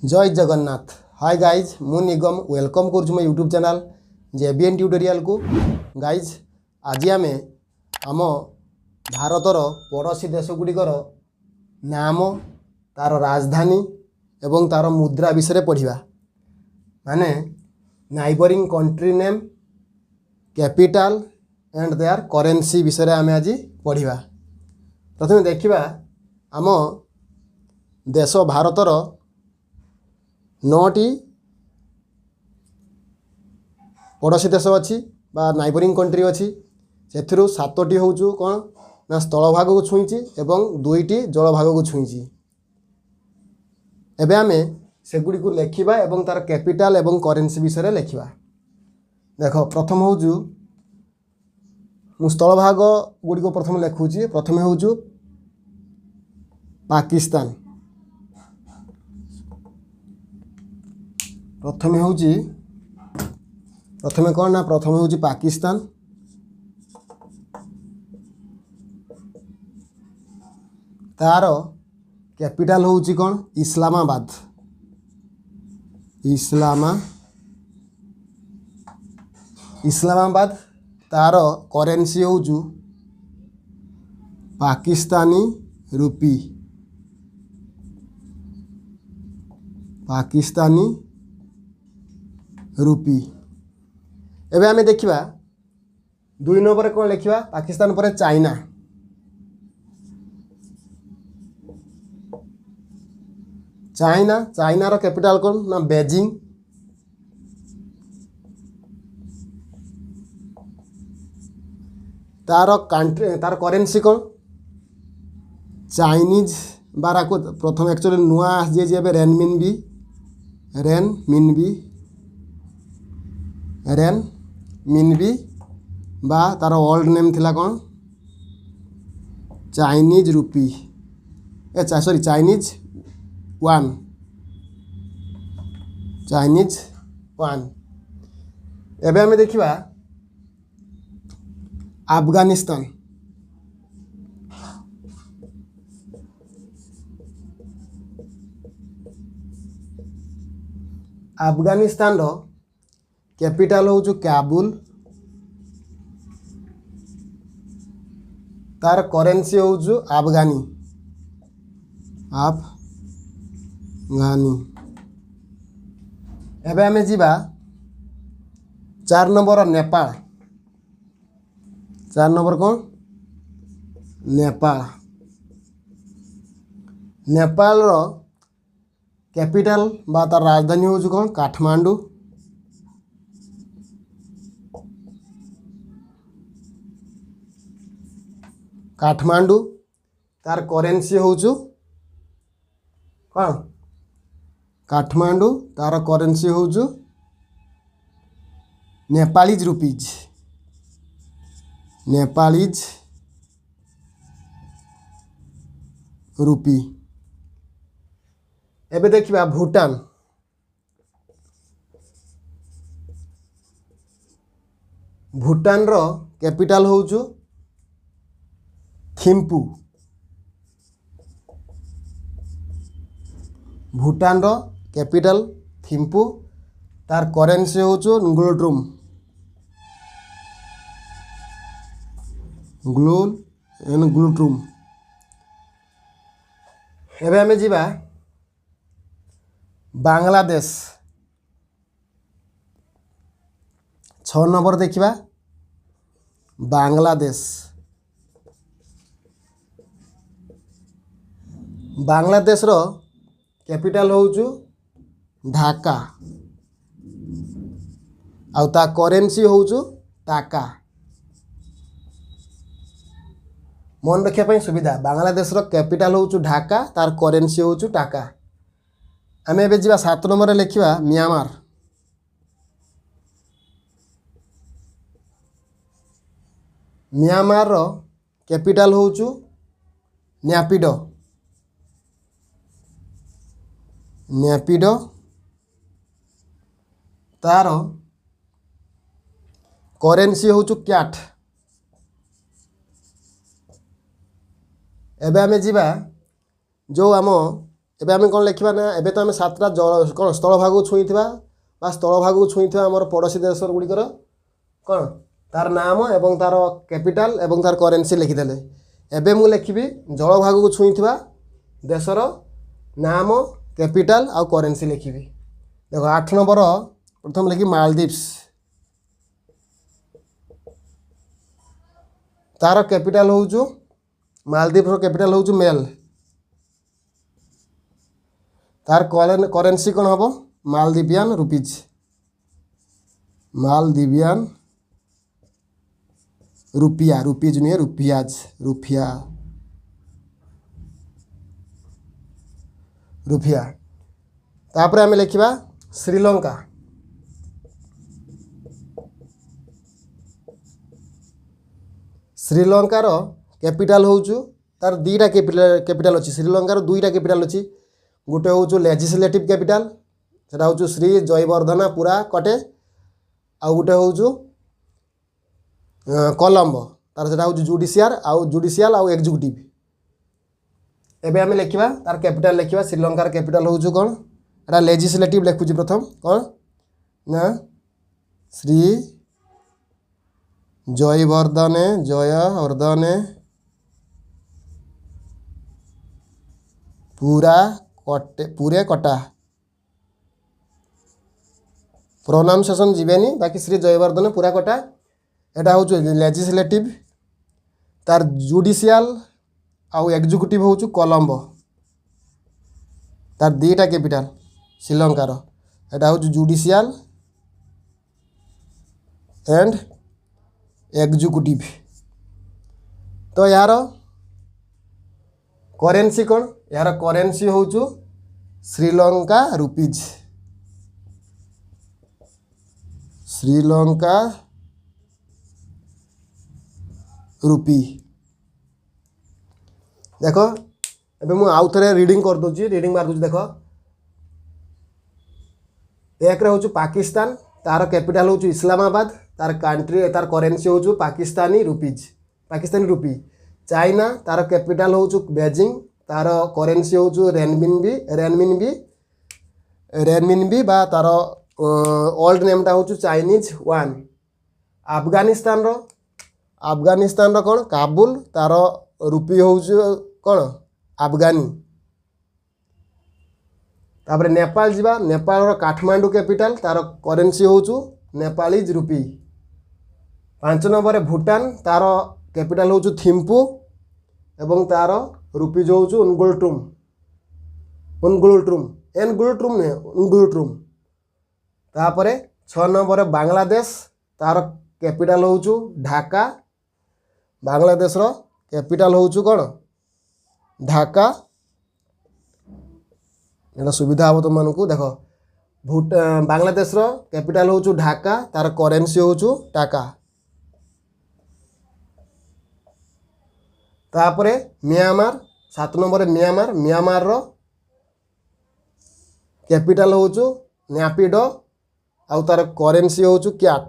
जय Jagannath. Hi guys, मु निगम welcome कर मो यूट्यूब चैनल जेबीएन ट्यूटोरियल को। गाइज आज आम आम भारतर पड़ोशी देश गुड़िकर नाम, तार राजधानी एवं तार मुद्रा विषय पढ़ा। माने neighbouring country name, capital and their currency विषय आम आज पढ़ा। प्रथम देखा आम देश भारतर 9टी पड़ोशी देश अच्छी बा नाइबरिंग कंट्री अच्छी। से 7टी हूँ कौन ना स्थल भाग को छुईची एवं 2टी जल भाग को छुईची। एबे आमे सेगुड़ी को लेखिबा एवं तार कैपिटल एवं करेन्सी विषय लेखिबा। देख प्रथम हूँ मु स्थल भाग गुड़ी को प्रथम लेखुची। प्रथम हूँ पाकिस्तान। प्रथम कौन ना प्रथम हूँ पाकिस्तान। तार कैपिटल हूँ कौन इस्लामाबाद। इस्लामाबाद। तार करेन्सी हूँ पाकिस्तानी रुपी। एबे आमे देखिबा 2 नंबर कौन लिखा पाकिस्तान पर चाइना। चाइना रो कैपिटल कौन ना बेजिंग। तार कंट्री तार करेन्सी कौन चाइनीज बारा को प्रथम एक्चुअली नुआ जे रेनमिनबी बा तार ओल्ड नेम थिला कौन चाइनीज रुपी सॉरी चाइनीज वन। एबे हमें देखिबा अफगानिस्तान। अफगानिस्तान रो कैपिटल हूँ काबुल। तार करेन्सी हूँ अफगानी। एबे हमें जीवा 4 नंबर नेपाल। 4 नंबर कौन नेपाल रो कैपिटल बा तार राजधानी हूँ कौन काठमांडू। तार करेन्सी हूँ कौन काठमांडू। तार करेन्सी हूँ नेपालीज रुपी। एबे देखिबा भूटान रो कैपिटल हूँ थिम्पू। भूटान रो कैपिटल थिम्पू। तार करेन्सी हूँ ग्लूट्रुम। एबे हमें जीवा बांग्लादेश। 6 नंबर देखिबा बांग्लादेश रो कैपिटल हूँ ढाका। आउता करेन्सी हूँ टाका। मन रखिया सुविधा बांग्लादेश रो कैपिटल हूँ ढाका। तार करेन्सी हूँ टाका। आमे एबे जीवा 7 नंबर लिखिबा म्यांमार। म्यांमार रो कैपिटल हूँ न्यापिडो। तार करेन्सी हूँ क्याट। एबे आमे जीवा जो आम एबे आम कौन लिखा ना एबे तो आम 7टा कौन स्थल भाग को छुईवा स्थल भाग को छुईवा आम पड़ोशी देश गुड़िकर कौन तार नाम एवं तार कैपिटल एवं तार करेन्सी लिखिदेले। एबे मु लिखिबि जल भाग को छुईवा देशर नाम कैपिटल आउ करेन्सी लिखिबि। देखो 8 नंबर प्रथम लिखि मालदीव्स तार कैपिटल होउचु मालदीव्स रो कैपिटल होउचु मेल तार करेन्सी कौन हम मालदीवियन रुपीज मालदीवियन रुपया रुपीज नुहे रुपियाज रुपया रुपया। तापर आम लिखा श्रीलंका श्रीलंकार कैपिटल होउचु तार दुईटा कैपिटल अच्छी श्रीलंकार दुईटा कैपिटल अच्छी गोटे हूँ लेजिस्लेटिव कैपिटल सेटा हूँ श्री जयवर्धना पूरा कटे आउ गोटे हूँ कोलंबो तार सेटा हूँ जुडिशियल आउ एग्जीक्यूटिव। एबे आम लिखा तार कैपिटल लिखा श्रीलंकार कैपिटल हूँ कौन एटा लेजिस्लेटिव लिखुची प्रथम कौन ना श्री जयवर्धने पूरे कटा प्रोनाउंसिएशन जीवेनी बाकी श्री जयवर्धन पूरा कटा एटा हूँ लेजिस्लेटिव तार जुडिशियल आउ एग्जीक्यूटिव हूँ कोलंबो तार दुईटा कैपिटल श्रीलंकार एटा हूँ जुडिशियल एंड एग्जीक्यूटिव। तो यार करेन्सी कौन यार करेन्सी हूँ श्रीलंका रुपीज श्रीलंका रुपी। देख एबे मु आउ थे रीडिंग कर दूची रीडिंग मार दूची। देख एक रे हूँ पाकिस्तान तार कैपिटल हूँ इस्लामाबाद तार कंट्री तार करेन्सी हूँ पाकिस्तानी रुपी। चाइना तार कैपिटल हूँ बेजिंग तार करेन्सी हूँ रेनमिनबी बा तार ओल्ड नेमटा हूँ चाइनीज वन। अफगानिस्तान रो कौन काबुल तार रुपी हूँ कौन अफगानी। तापर नेपाल जीवा नेपाल रो काठमांडू कैपिटल तार करेन्सी हूँ नेपालीज रुपी। 5 नंबर भूटान तार कैपिटल हूँ थिम्पू एवं तार रुपीज हूँ उनगुलट्रुम। तापर 6 नंबर बांग्लादेश तार कैपिटल हूँ ढाका बांग्लादेश रो कैपिटल हूँ कौन ढाका। एटा सुविधा हम तुम मानू देख बांग्लादेश रो कैपिटल हूँ ढाका तार करेन्सी हूँ टाका। तापरे म्यांमार 7 नंबर म्यांमार रो कैपिटल हूँ न्यापिडो आउ तार करेन्सी हूँ क्याट।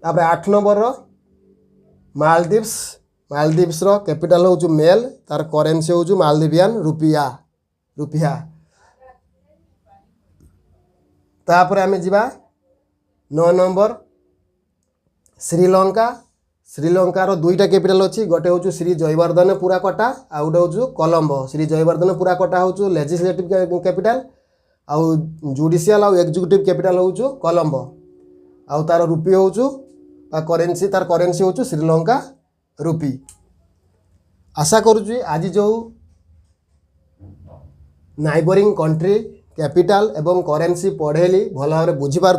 तापर 8 नंबर रो मालदीव्स रो कैपिटल हूँ मेल तार करेन्सी हूँ मालदीवियन रुपया। तापर आमे जिबा 9 नंबर श्रीलंकार दुईटा कैपिटल अच्छी गोटे हूँ श्री जयवर्धन पूरा कटा आउ गोटे हूँ कोलंबो। श्री जयवर्धन पूरा कटा हूँ लेजिस्लेटिव कैपिटल आउ जुडिशियल आउ एग्जीक्यूटिव कैपिटल हूँ कोलंबो आउ तार रुपी हूँ करेन्सी तार करेन्सी हूँ श्रीलंका रुपी। आशा करुँची आज जो नाइबरिंग कंट्री कैपिटल एवं करेन्सी पढ़ेली भल भाव बुझीपार।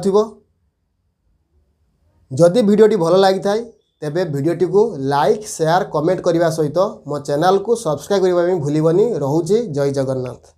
जदि वीडियोटी भल लगी थाए तेबे वीडियोटी को लाइक शेयर कमेंट करने सहित मो चैनल को सब्सक्राइब करने भूलनी। रोचे जय जगन्नाथ।